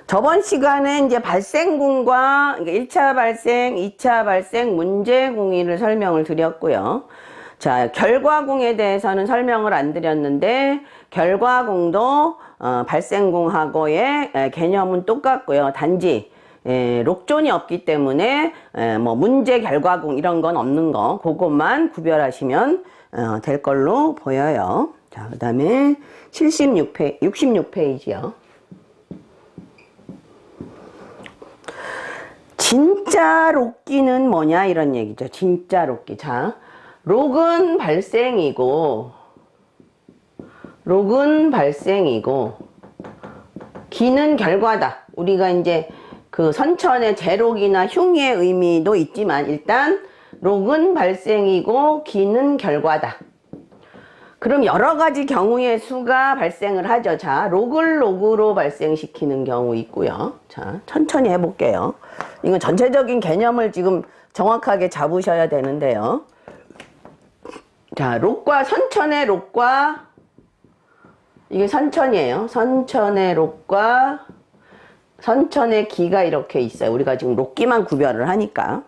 저번 시간에 이제 발생궁과 1차 발생, 2차 발생, 문제궁의를 설명을 드렸고요. 자, 결과궁에 대해서는 설명을 안 드렸는데, 결과궁도 발생궁하고의 개념은 똑같고요. 단지 록존이 없기 때문에 뭐 문제 결과궁 이런 건 없는 거, 그것만 구별하시면 될 걸로 보여요. 자, 그 다음에 66페이지요. 진짜 록기는 뭐냐 이런 얘기죠. 진짜 록기. 자, 록은 발생이고 기는 결과다. 우리가 이제 그 선천의 제록이나 흉의 의미도 있지만 일단 록은 발생이고 기는 결과다. 그럼 여러 가지 경우의 수가 발생을 하죠. 자, 록을 록으로 발생시키는 경우 있고요. 자, 천천히 해볼게요. 이건 전체적인 개념을 지금 정확하게 잡으셔야 되는데요. 자, 록과 선천의 록과 이게 선천이에요. 선천의 록과 선천의 기가 이렇게 있어요. 우리가 지금 록기만 구별을 하니까.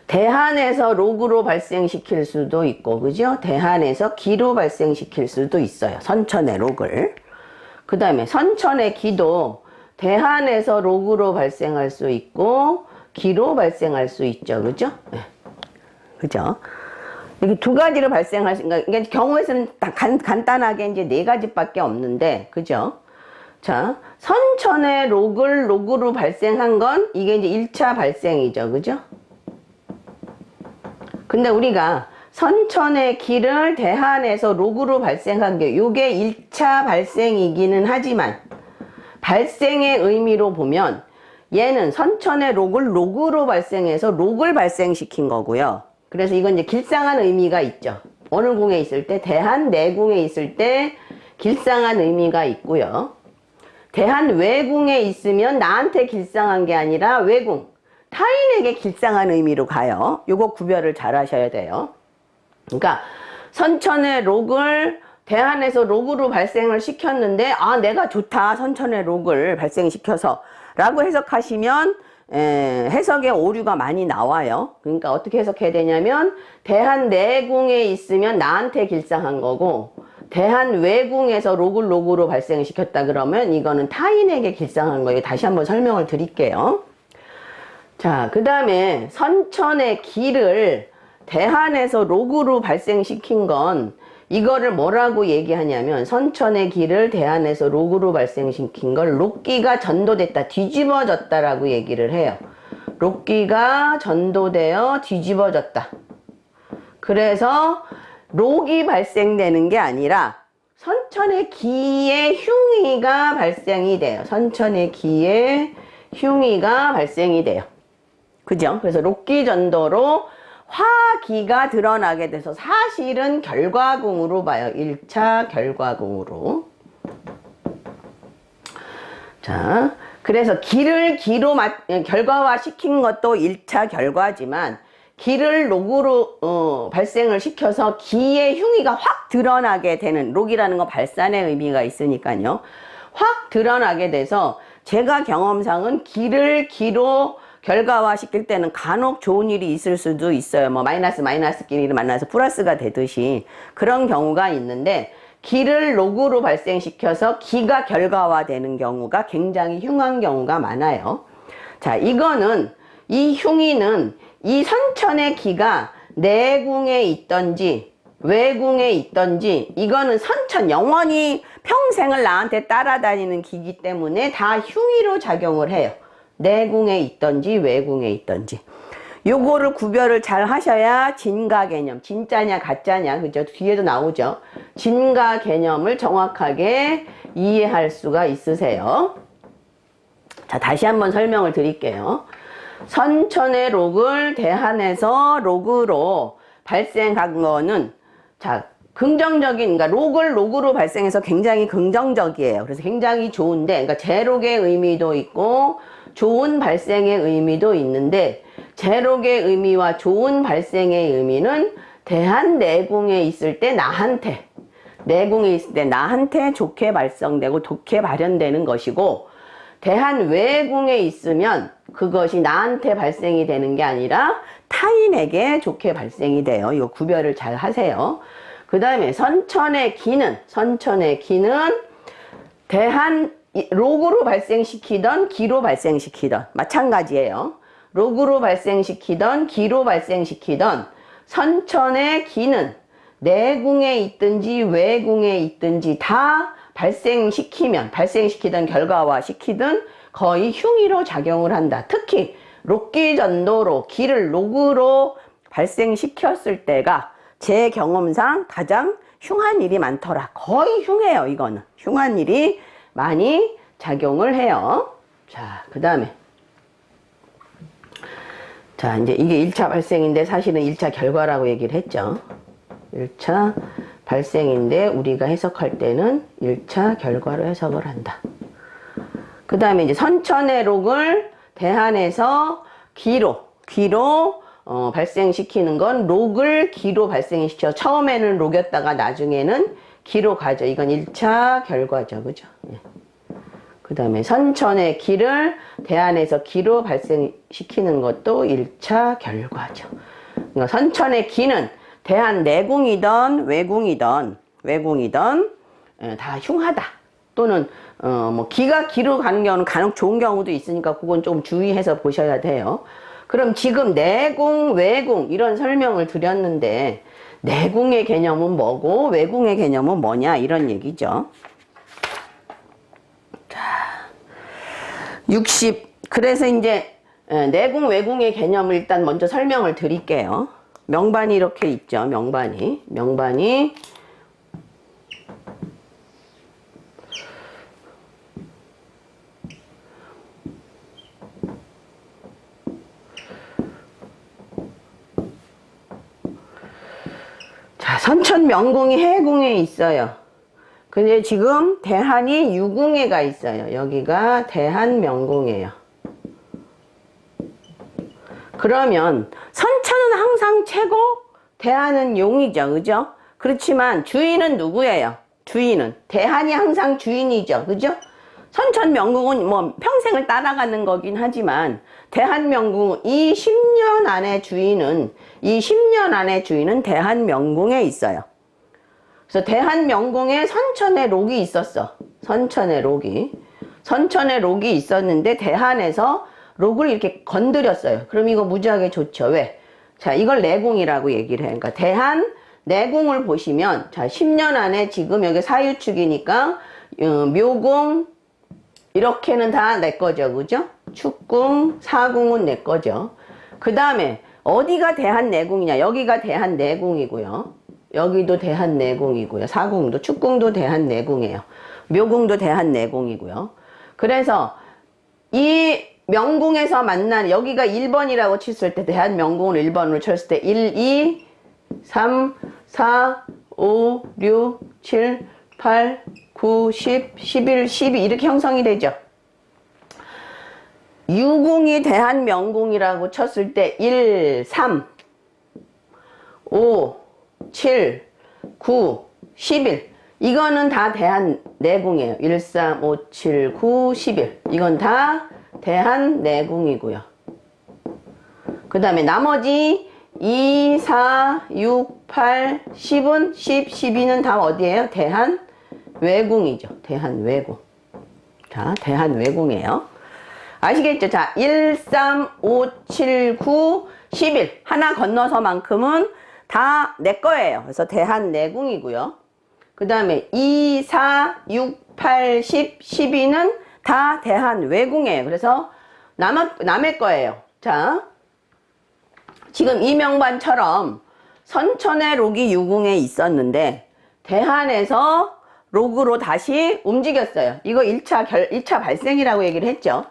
대한에서 록으로 발생시킬 수도 있고, 그죠? 대한에서 기로 발생시킬 수도 있어요. 선천의 록을. 그 다음에 선천의 기도 대한에서 록으로 발생할 수 있고, 기로 발생할 수 있죠. 그죠? 네. 그죠? 이게 두 가지로 발생할 수, 그러니까 경우에서는 간단하게 이제 네 가지밖에 없는데, 그죠? 자, 선천의 록을 록으로 발생한 건 이게 이제 1차 발생이죠. 그죠? 근데 우리가 선천의 기를 대한에서 록으로 발생한 게 요게 1차 발생이기는 하지만 발생의 의미로 보면 얘는 선천의 록을 록으로 발생해서 록을 발생시킨 거고요. 그래서 이건 이제 길상한 의미가 있죠. 어느 궁에 있을 때, 대한 내궁에 있을 때 길상한 의미가 있고요. 대한 외궁에 있으면 나한테 길상한 게 아니라 외궁, 타인에게 길상한 의미로 가요. 요거 구별을 잘 하셔야 돼요. 그러니까 선천의 록을 대한에서 록으로 발생을 시켰는데 아 내가 좋다 선천의 록을 발생시켜서 라고 해석하시면 해석에 오류가 많이 나와요. 그러니까 어떻게 해석해야 되냐면 대한 내궁에 있으면 나한테 길상한 거고 대한 외궁에서 록을 록으로 발생시켰다 그러면 이거는 타인에게 길상한 거예요. 다시 한번 설명을 드릴게요. 자, 그 다음에 선천의 기를 대한에서 록으로 발생시킨 건 이거를 뭐라고 얘기하냐면 선천의 기를 대한에서 록으로 발생시킨 걸 록기가 전도됐다, 뒤집어졌다라고 얘기를 해요. 록기가 전도되어 뒤집어졌다. 그래서 록이 발생되는 게 아니라 선천의 기의 흉의가 발생이 돼요. 선천의 기의 흉의가 발생이 돼요. 그죠? 그래서 록기 전도로 화기가 드러나게 돼서 사실은 결과궁으로 봐요. 1차 결과궁으로. 자, 그래서 기를 기로 결과화 시킨 것도 1차 결과지만 기를 록으로 발생을 시켜서 기의 흉의가 확 드러나게 되는, 록이라는 건 발산의 의미가 있으니까요. 확 드러나게 돼서 제가 경험상은 기를 기로 결과화 시킬 때는 간혹 좋은 일이 있을 수도 있어요. 뭐 마이너스끼리 만나서 플러스가 되듯이 그런 경우가 있는데 기를 록으로 발생시켜서 기가 결과화 되는 경우가 굉장히 흉한 경우가 많아요. 자, 이거는 이 흉의는 이 선천의 기가 내궁에 있던지 외궁에 있던지 이거는 선천 영원히 평생을 나한테 따라다니는 기기 때문에 다 흉의로 작용을 해요. 내궁에 있던지 외궁에 있던지 요거를 구별을 잘 하셔야 진가 개념, 진짜냐 가짜냐, 그죠? 뒤에도 나오죠. 진가 개념을 정확하게 이해할 수가 있으세요. 자, 다시 한번 설명을 드릴게요. 선천의 록을 대한에서 록으로 발생한 거는 자, 긍정적인, 그러니까 록을 록으로 발생해서 굉장히 긍정적이에요. 그래서 굉장히 좋은데, 그러니까 제록의 의미도 있고 좋은 발생의 의미도 있는데 제록의 의미와 좋은 발생의 의미는 대한 내궁에 있을 때 나한테 내궁에 있을 때 나한테 좋게 발생되고 좋게 발현되는 것이고, 대한 외궁에 있으면 그것이 나한테 발생이 되는 게 아니라 타인에게 좋게 발생이 돼요. 이거 구별을 잘 하세요. 그 다음에 선천의 기는 대한 로그로 발생시키던 기로 발생시키던 마찬가지예요. 로그로 발생시키던 기로 발생시키던 선천의 기는 내궁에 있든지 외궁에 있든지 다 발생시키던 결과와 시키든 거의 흉의로 작용을 한다. 특히 록기전도로 기를 로그로 발생시켰을 때가 제 경험상 가장 흉한 일이 많더라. 거의 흉해요. 이거는 흉한 일이 많이 작용을 해요. 자, 그 다음에 자, 이제 이게 1차 발생인데 사실은 1차 결과라고 얘기를 했죠. 1차 발생인데 우리가 해석할 때는 1차 결과로 해석을 한다. 그 다음에 이제 선천의 록을 대한에서 기로 발생시키는 건 록을 기로 발생시켜. 처음에는 록이었다가 나중에는 기로 가죠. 이건 1차 결과죠. 그죠? 예. 그 다음에 선천의 기를 대한에서 기로 발생시키는 것도 1차 결과죠. 그러니까 선천의 기는 대한 내궁이든 외궁이든 다 흉하다. 또는 뭐 기가 기로 가는 경우는 간혹 좋은 경우도 있으니까 그건 좀 주의해서 보셔야 돼요. 그럼 지금 내궁, 외궁 이런 설명을 드렸는데 내궁의 개념은 뭐고 외궁의 개념은 뭐냐 이런 얘기죠. 자, 그래서 이제 내궁, 외궁의 개념을 일단 먼저 설명을 드릴게요. 명반이 이렇게 있죠. 명반이 자, 선천 명궁이 해궁에 있어요. 근데 지금 대한이 유궁에 가 있어요. 여기가 대한 명궁이에요. 그러면 선천은 항상 최고, 대한은 용이죠. 그죠? 그렇지만 주인은 누구예요? 주인은 대한이 항상 주인이죠. 그죠? 선천 명궁은 뭐 평생을 따라가는 거긴 하지만 대한 명궁 이 10년 안의 주인은 대한 명궁에 있어요. 그래서 대한 명궁에 선천의 록이 있었어. 선천의 록이 있었는데 대한에서 록을 이렇게 건드렸어요. 그럼 이거 무지하게 좋죠. 왜? 자, 이걸 내궁이라고 얘기를 해요. 그러니까 대한 내궁을 보시면 자, 10년 안에 지금 여기 사유축이니까 묘궁 이렇게는 다 내 거죠. 그죠? 축궁, 사궁은 내 거죠. 그 다음에 어디가 대한 내궁이냐? 여기가 대한 내궁이고요. 여기도 대한 내궁이고요. 사궁도, 축궁도 대한 내궁이에요. 묘궁도 대한 내궁이고요. 그래서 이 명궁에서 만난 여기가 1번이라고 쳤을 때 대한 명궁을 1번으로 쳤을 때 1, 2, 3, 4, 5, 6, 7, 8, 9, 10, 11, 12 이렇게 형성이 되죠. 유궁이 대한 명궁이라고 쳤을 때 1, 3, 5, 7, 9, 11 이거는 다 대한 내궁이에요. 1, 3, 5, 7, 9, 11 이건 다 대한 내궁이고요. 그 다음에 나머지 2, 4, 6, 8, 10은 10, 12는 다 어디예요? 대한 외궁이죠. 대한 외궁. 자, 대한 외궁이에요. 아시겠죠? 자, 1, 3, 5, 7, 9, 11 하나 건너서만큼은 다 내 거예요. 그래서 대한 내궁이고요. 그 다음에 2, 4, 6, 8, 10, 12는 다 대한 외궁이에요. 그래서 남의 거예요. 자, 지금 이 명반처럼 선천의 록이 유궁에 있었는데 대한에서 록으로 다시 움직였어요. 이거 1차 발생이라고 얘기를 했죠.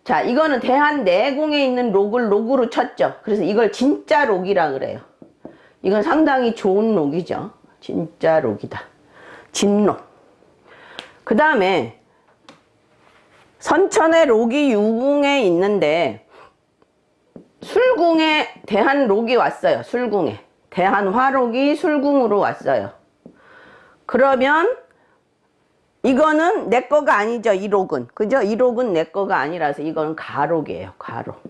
자, 이거는 대한 내궁에 있는 록을 록으로 쳤죠. 그래서 이걸 진짜 록이라 그래요. 이건 상당히 좋은 록이죠. 진짜 록이다. 진록. 그 다음에 선천의 록이 유궁에 있는데 술궁에 대한 록이 왔어요. 술궁에. 대한 화록이 술궁으로 왔어요. 그러면 이거는 내 거가 아니죠. 이 록은. 그죠? 이 록은 내 거가 아니라서 이거는 가록이에요. 가록.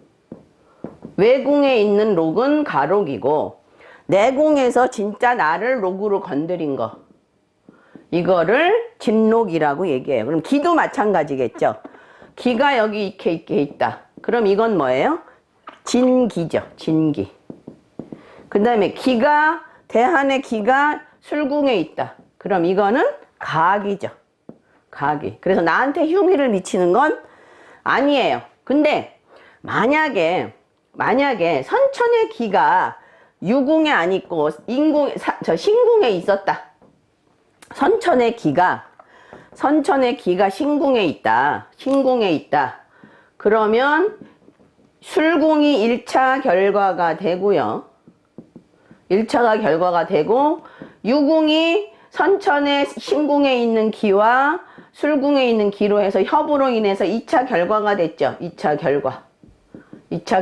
외궁에 있는 록은 가록이고 내궁에서 진짜 나를 록으로 건드린 거 이거를 진록이라고 얘기해요. 그럼 기도 마찬가지겠죠. 기가 여기 이렇게 있다. 그럼 이건 뭐예요? 진기죠. 진기. 그 다음에 기가 대한의 기가 술궁에 있다. 그럼 이거는 가기죠. 가기. 그래서 나한테 흉의를 미치는 건 아니에요. 근데 만약에 선천의 기가 유궁에 안 있고 신궁에 있었다. 선천의 기가 신궁에 있다. 신궁에 있다. 그러면 술궁이 1차 결과가 되고요. 1차가 결과가 되고 유궁이 선천의 신궁에 있는 기와 술궁에 있는 기로 해서 협으로 인해서 2차 결과가 됐죠. 2차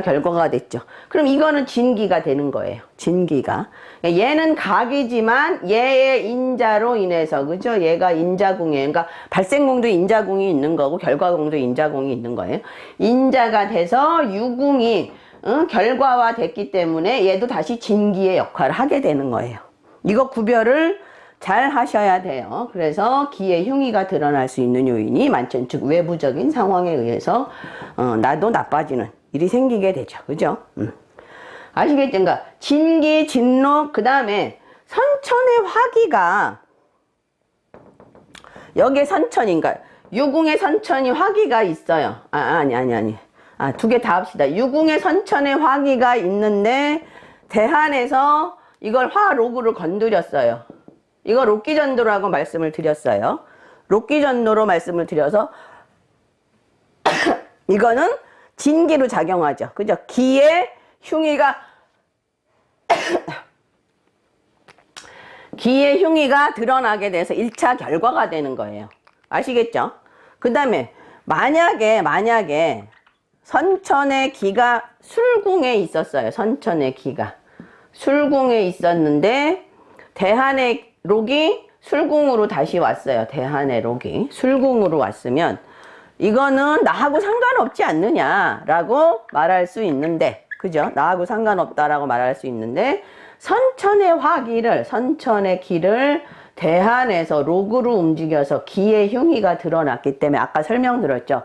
결과가 됐죠. 그럼 이거는 진기가 되는 거예요. 진기가. 얘는 각이지만 얘의 인자로 인해서, 그죠? 얘가 인자궁이에요. 그러니까 발생궁도 인자궁이 있는 거고 결과궁도 인자궁이 있는 거예요. 인자가 돼서 유궁이 결과화 됐기 때문에 얘도 다시 진기의 역할을 하게 되는 거예요. 이거 구별을 잘 하셔야 돼요. 그래서 기의 흉의가 드러날 수 있는 요인이 만천, 즉 외부적인 상황에 의해서 나도 나빠지는 일이 생기게 되죠. 그죠? 아시겠죠? 그러니까 진기, 진록, 그 다음에 선천의 화기가 여기에 선천인가? 유궁의 선천이 화기가 있어요. 아니. 두 개 다 합시다. 유궁의 선천의 화기가 있는데 대한에서 이걸 화록으로 건드렸어요. 이거 록기전도라고 말씀을 드렸어요. 록기전도로 말씀을 드려서 이거는 진기로 작용하죠. 그죠? 기의 흉의가 기의 흉의가 드러나게 돼서 1차 결과가 되는 거예요. 아시겠죠? 그 다음에 만약에 선천의 기가 술궁에 있었어요. 선천의 기가 술궁에 있었는데 대한의 록이 술궁으로 다시 왔어요. 대한의 록이 술궁으로 왔으면 이거는 나하고 상관없지 않느냐라고 말할 수 있는데, 그죠? 나하고 상관없다라고 말할 수 있는데 선천의 기를 대한에서 록으로 움직여서 기의 흉의가 드러났기 때문에 아까 설명드렸죠.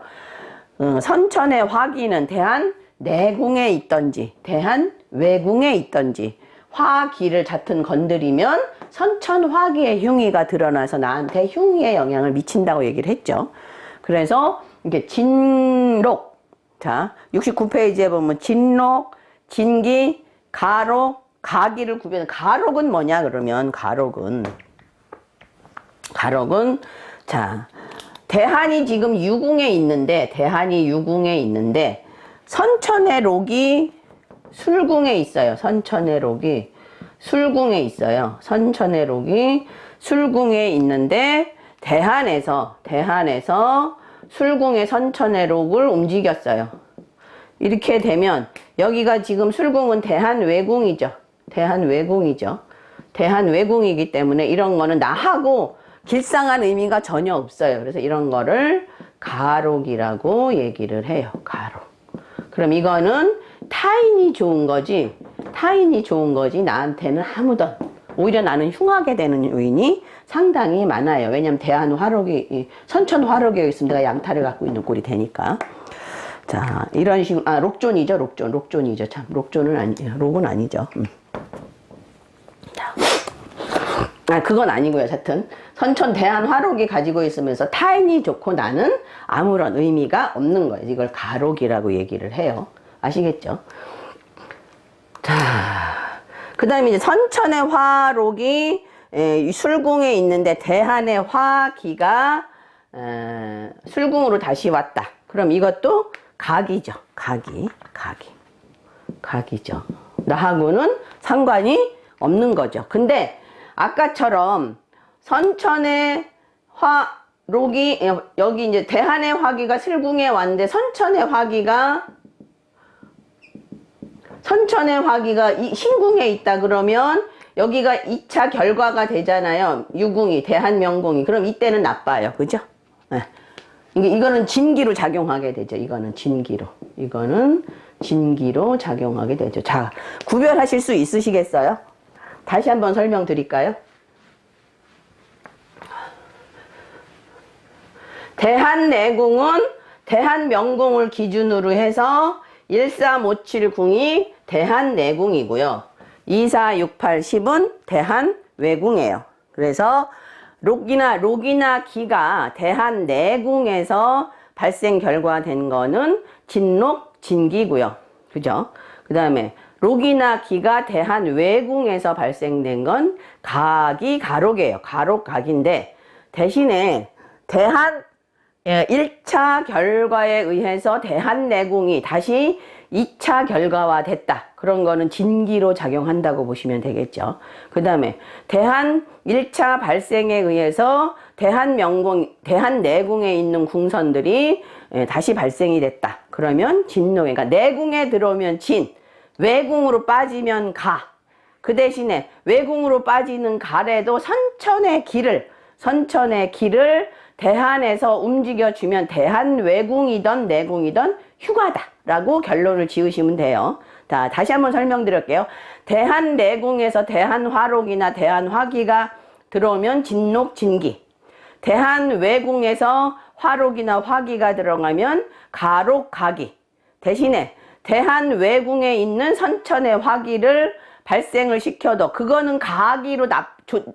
선천의 화기는 대한 내궁에 있던지 대한 외궁에 있던지 화기를 잡든 건드리면 선천 화기의 흉의가 드러나서 나한테 흉의의 영향을 미친다고 얘기를 했죠. 그래서 이게 진록, 자 69페이지에 보면 진록, 진기, 가록, 가기를 구별해. 가록은 뭐냐 그러면 가록은 자 대한이 지금 유궁에 있는데 선천의 록이 술궁에 있어요. 선천의 록이 술궁에 있는데 대한에서 술궁의 선천의 록을 움직였어요. 이렇게 되면 여기가 지금 술궁은 대한외궁이죠. 대한외궁이기 때문에 이런 거는 나하고 길상한 의미가 전혀 없어요. 그래서 이런 거를 가록이라고 얘기를 해요. 가록. 그럼 이거는 타인이 좋은 거지 나한테는 아무도, 오히려 나는 흉하게 되는 요인이 상당히 많아요. 왜냐면 대한화록이 선천 화록이 여기 있으면 내가 양타를 갖고 있는 꼴이 되니까. 자 이런 식으로 록존이죠. 참 록존은 아니에요. 록은 아니죠. 그건 아니고요. 하여튼 선천 대한화록이 가지고 있으면서 타인이 좋고 나는 아무런 의미가 없는 거예요. 이걸 가록이라고 얘기를 해요. 아시겠죠? 자, 그 다음에 이제 선천의 화록이 술궁에 있는데 대한의 화기가 술궁으로 다시 왔다. 그럼 이것도 각이죠. 각이죠. 나하고는 상관이 없는 거죠. 근데 아까처럼 선천의 화록이 여기 이제 대한의 화기가 술궁에 왔는데 선천의 화기가 이 신궁에 있다 그러면 여기가 2차 결과가 되잖아요. 유궁이, 대한명궁이. 그럼 이때는 나빠요. 그죠? 네. 이거는 진기로 작용하게 되죠. 이거는 진기로. 이거는 진기로 작용하게 되죠. 자, 구별하실 수 있으시겠어요? 다시 한번 설명드릴까요? 대한내궁은 대한명궁을 기준으로 해서 1357궁이 대한내궁이고요. 2468, 10은 대한외궁이에요. 그래서 록이나 기가 대한내궁에서 발생 결과된 거는 진록, 진기고요. 그죠? 그 다음에 록이나 기가 대한외궁에서 발생된 건 가기, 가록이에요. 가록, 각인데 대신에 1차 결과에 의해서 대한내궁이 다시 2차 결과화 됐다. 그런 거는 진기로 작용한다고 보시면 되겠죠. 그 다음에 1차 발생에 의해서 대한내궁에 있는 궁선들이 다시 발생이 됐다. 그러면 진록에, 그러니까 내궁에 들어오면 진, 외궁으로 빠지면 가. 그 대신에 외궁으로 빠지는 가래도 선천의 길을 대한에서 움직여주면 대한외궁이든 내궁이든 휴가다라고 결론을 지으시면 돼요. 자, 다시 한번 설명드릴게요. 대한내궁에서 대한화록이나 대한화기가 들어오면 진록, 진기. 대한외궁에서 화록이나 화기가 들어가면 가록, 가기. 대신에 대한외궁에 있는 선천의 화기를 발생을 시켜도 그거는 가기로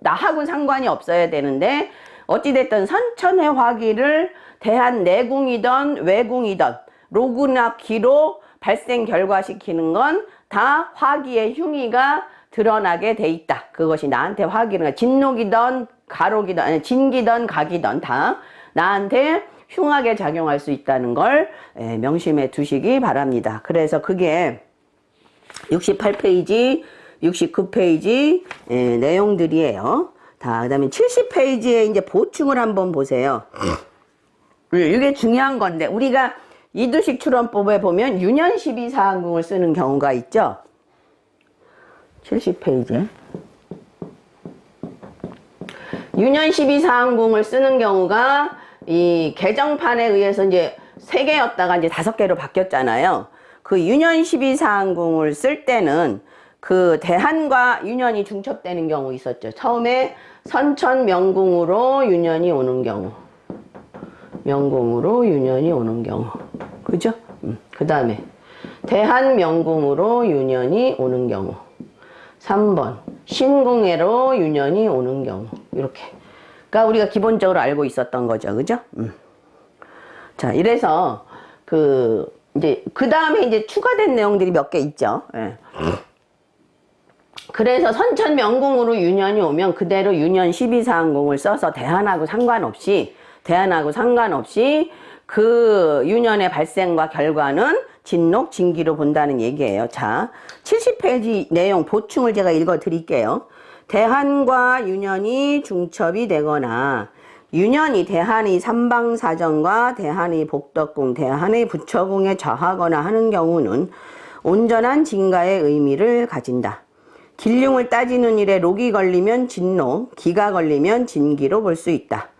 나하고는 상관이 없어야 되는데 어찌됐든 선천의 화기를 대한내궁이든 외궁이든 록이나 기로 발생 결과시키는 건 다 화기의 흉의가 드러나게 돼 있다. 그것이 나한테 화기는 진록이든 가록이든 아니 진기든 각이든 다 나한테 흉하게 작용할 수 있다는 걸 명심해 두시기 바랍니다. 그래서 그게 68페이지, 69페이지 내용들이에요. 다, 그 다음에 70페이지에 이제 보충을 한번 보세요. 이게 중요한 건데, 우리가 이두식 출원법에 보면 유년 12사항궁을 쓰는 경우가 있죠. 70페이지에. 유년 12사항궁을 쓰는 경우가 이 개정판에 의해서 이제 3개였다가 이제 5개로 바뀌었잖아요. 그 유년 12사항궁을 쓸 때는 그 대한과 유년이 중첩되는 경우 있었죠. 처음에 선천명궁으로 유년이 오는 경우, 명궁으로 유년이 오는 경우, 그죠? 그 다음에 대한명궁으로 유년이 오는 경우, 3번 신궁으로 유년이 오는 경우, 이렇게. 그러니까 우리가 기본적으로 알고 있었던 거죠, 그죠? 자, 이래서 이제 그 다음에 이제 추가된 내용들이 몇 개 있죠. 예. 그래서 선천명궁으로 유년이 오면 그대로 유년 12사항궁을 써서 대한하고 상관없이 그 유년의 발생과 결과는 진록, 진기로 본다는 얘기예요. 자, 70페이지 내용 보충을 제가 읽어 드릴게요. 대한과 유년이 중첩이 되거나 유년이 대한의 삼방사정과 대한의 복덕궁, 대한의 부처궁에 처하거나 하는 경우는 온전한 진가의 의미를 가진다. 길흉을 따지는 일에 록이 걸리면 진록, 기가 걸리면 진기로 볼 수 있다.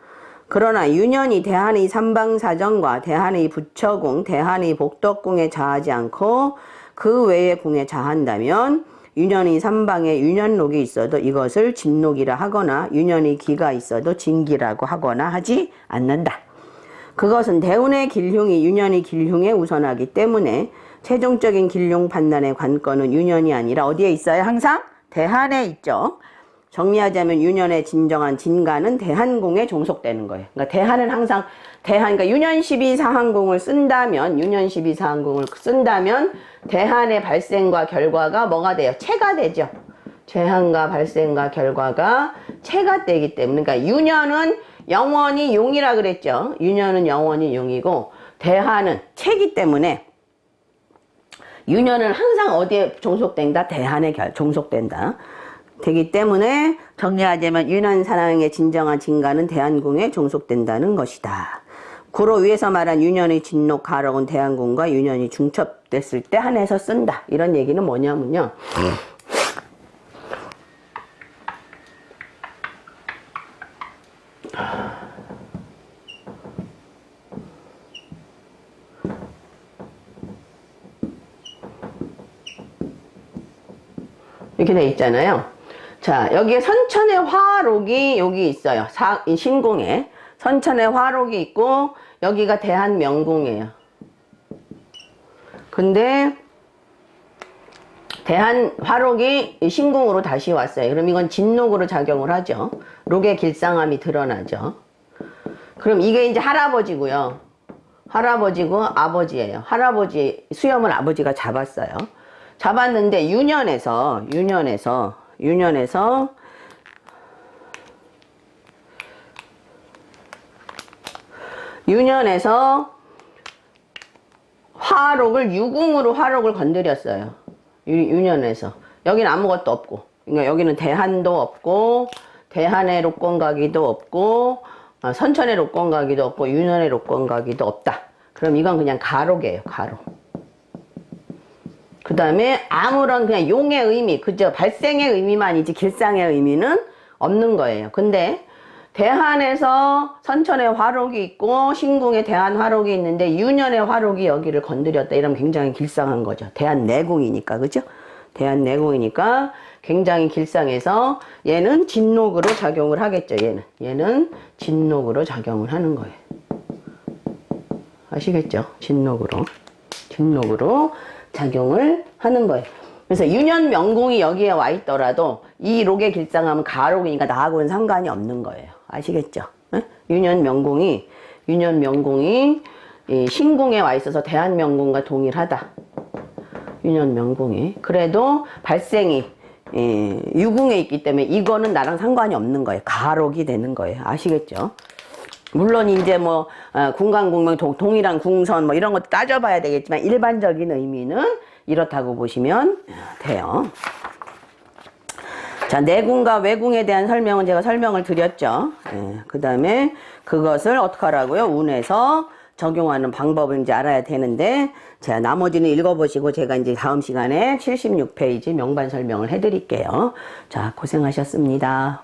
그러나 유년이 대한의 삼방사정과 대한의 부처궁, 대한의 복덕궁에 처하지 않고 그 외의 궁에 처한다면 유년이 삼방에 유년록이 있어도 이것을 진록이라 하거나 유년이 기가 있어도 진기라고 하거나 하지 않는다. 그것은 대운의 길흉이 유년이 길흉에 우선하기 때문에 최종적인 길흉 판단의 관건은 유년이 아니라 어디에 있어요? 항상 대한에 있죠. 정리하자면 유년의 진정한 진가는 대한궁에 종속되는 거예요. 그러니까 대한은 항상 그러니까 유년 12사항궁을 쓴다면 대한의 발생과 결과가 뭐가 돼요? 체가 되죠. 재한과 발생과 결과가 체가 되기 때문에, 그러니까 유년은 영원히 용이라 그랬죠. 유년은 영원히 용이고 대한은 체기 때문에 유년은 항상 어디에 종속된다? 대한에 종속된다. 되기 때문에 정리하자면 유년사랑의 진정한 진가는 대한궁에 종속된다는 것이다. 구로 위에서 말한 유년의 진록, 가록은 대한궁과 유년이 중첩됐을 때 한해서 쓴다. 이런 얘기는 뭐냐면요. 이렇게 돼 있잖아요. 자, 여기에 선천의 화록이 여기 있어요. 이 신궁에 선천의 화록이 있고 여기가 대한명궁이에요. 근데 대한 화록이 신궁으로 다시 왔어요. 그럼 이건 진록으로 작용을 하죠. 록의 길상함이 드러나죠. 그럼 이게 이제 할아버지고요. 할아버지고 아버지예요. 할아버지 수염을 아버지가 잡았어요. 잡았는데 유년에서 화록을 유궁으로 화록을 건드렸어요. 유년에서 여기는 아무것도 없고, 그러니까 여기는 대한도 없고 대한의 록권가기도 없고 선천의 록권가기도 없고 유년의 록권가기도 없다. 그럼 이건 그냥 가록이에요. 가록. 그 다음에 아무런 그냥 용의 의미, 그죠? 발생의 의미만이지 길상의 의미는 없는 거예요. 근데 대한에서 선천의 화록이 있고 신궁에 대한 화록이 있는데 유년의 화록이 여기를 건드렸다. 이러면 굉장히 길상한 거죠. 대한내궁이니까, 그죠? 대한내궁이니까 굉장히 길상해서 얘는 진록으로 작용을 하겠죠. 얘는 진록으로 작용을 하는 거예요. 아시겠죠? 진록으로 작용을 하는 거예요. 그래서 유년명궁이 여기에 와 있더라도 이 록의 길상함은 가록이니까 나하고는 상관이 없는 거예요. 아시겠죠? 네? 유년명궁이 이 신궁에 와 있어서 대한명궁과 동일하다. 유년명궁이. 그래도 발생이 유궁에 있기 때문에 이거는 나랑 상관이 없는 거예요. 가록이 되는 거예요. 아시겠죠? 물론 이제 뭐 궁간궁명 동일한 궁선 뭐 이런 것도 따져봐야 되겠지만 일반적인 의미는 이렇다고 보시면 돼요. 자, 내궁과 외궁에 대한 설명은 제가 설명을 드렸죠. 그 다음에 그것을 어떻게 하라고요? 운에서 적용하는 방법을 이제 알아야 되는데, 자, 나머지는 읽어보시고 제가 이제 다음 시간에 76페이지 명반 설명을 해드릴게요. 자, 고생하셨습니다.